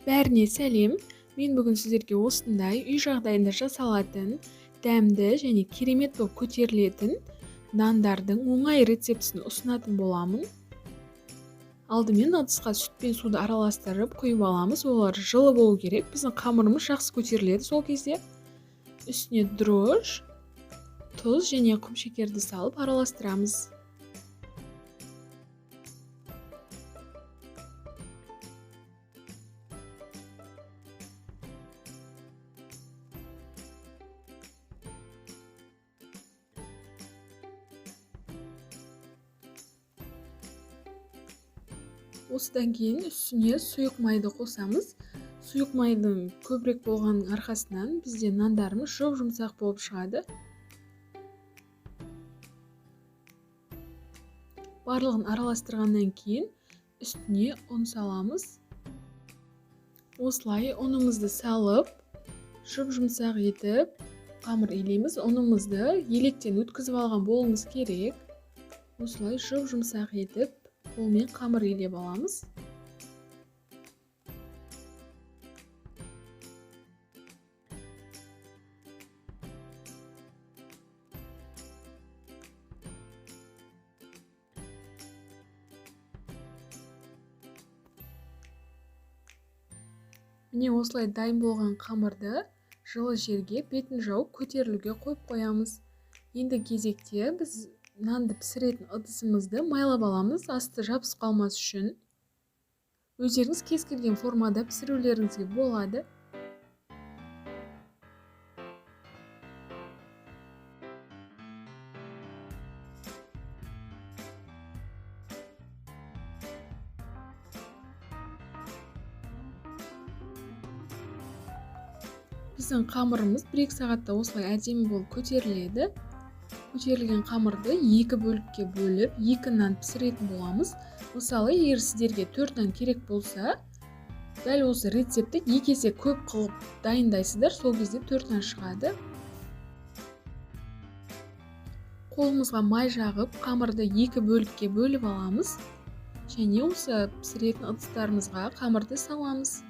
Бәріне сәлем. Мен бүгін сіздерге осындай үй жағдайында жасалатын, дәмді және керемет болып көтерілетін нандардың оңай рецептісін ұсынатын боламын. Алдымен ыдысқа сүт пен суды араластырып құйып аламыз. Олар жылы болу керек. Біздің қамырымыз жақсы көтеріледі сол кезде. Үстіне дрожж, тұз және құм шекерді салып араластырамыз. Осыдан кейін үстіне сұйық майды қосамыз. Сұйық майдың көбірек болғанның арқасынан бізде нандарымыз жұп-жұмсақ болып шығады. Барлығын араластырғаннан кейін үстіне ұн саламыз. Осылай ұнымызды салып, жұп-жұмсақ етіп қамыр илейміз. Ұнымызды електен өткізіп алған болуымыз керек. Осылай жұп-жұмсақ етіп қолмен қамыр илеп аламыз. Міне осылай дайын болған қамырды жылы жерге бетін жауып көтерілуге қойып қоямыз. Енді кезекте біз нанды пісіретін ыдысымызды майлап аламыз, асты жабысып қалмас үшін. Өздеріңіз кез келген формада пісірулеріңізге болады. Біздің қамырымыз 1-2 сағатта осылай әдемі болып көтеріледі. Көтерілген қамырды 2 бөлікке бөліп, 2 нан пісіретін боламыз. Мысалы, егер сіздерге 4 нан керек болса, дәл осы рецепті 2 есе көп қылып дайындайсыздар, сол кезде 4 нан шығады. Қолымызға май жағып, қамырды 2 бөлікке бөліп аламыз. Және осы пісіретін ыдыстарымызға қамырды саламыз.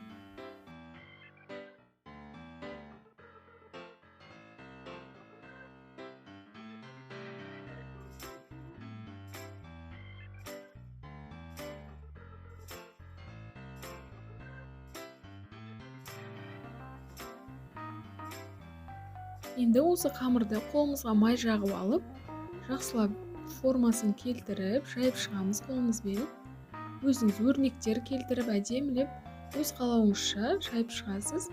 Енді осы қамырды қолымызға май жағып алып, жақсылап формасын келтіріп, жайып шығамыз қолымызбен. Өзіңіз өрнектер келтіріп, әдемілеп, өз қалауыңызша жайып шығасыз.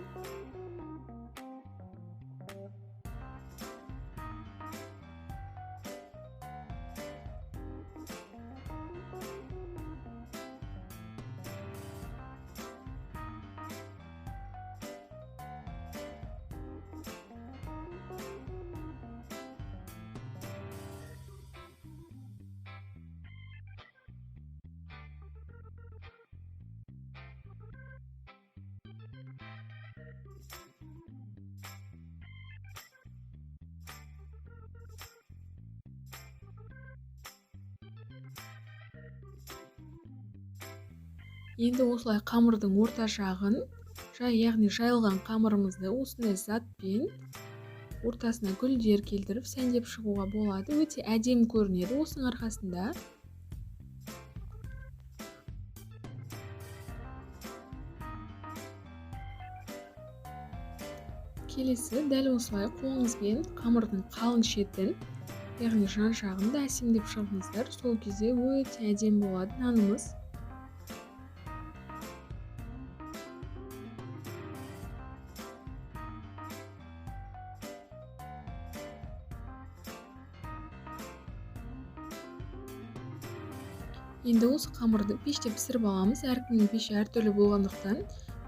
Енді осылай қамырдың орта жағын, яғни жайылған қамырымызды осындай затпен ортасына гүлдер келтіріп сәндеп шығуға болады. Өте әдемі көрінеді осының арқасында. Келесі дәл осылай қолыңызбен қамырдың қалың шетін, яғни жан жағын да әсемдеп шығыңыздар. Сол кезде өте әдемі болады нанымыз. Енді осы қамырды пеште пісіріп аламыз. Әркімнің пеші әртүрлі болғандықтан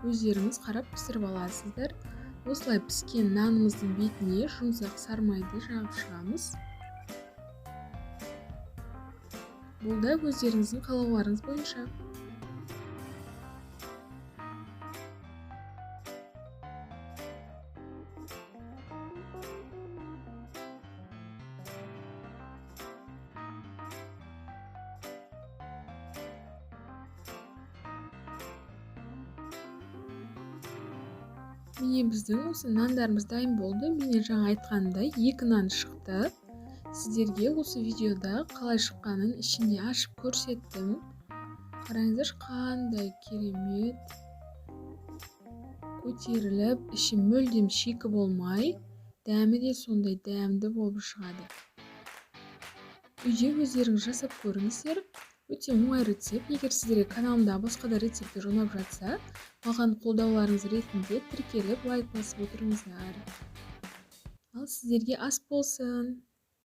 өздеріңіз қарап пісіріп аласыздар. Осылай піскен нанымыздың бетіне жұмсақ сары майды жағып шығамыз. Бұл да өздеріңіздің қалауларыңыз бойынша. Міне біздің осы нандарымыз дайын болды. Міне жаңа айтқанымдай 2 нан шықты. Сіздерге осы видеода қалай шыққанын ішінде ашып көрсеттім. Қараңыздаршы, қандай керемет көтеріліп, іші мүлдем шикі болмай, дәмі де сондай дәмді болып шығады. Үйде өздеріңіз жасап көріңіздер. Өте оңай рецепт. Егер сіздерге каналымда басқа да рецепттер ұнап жатса, маған қолдауларыңыз ретінде тіркеліп лайк басып отырыңыздар. Ал сіздерге ас болсын.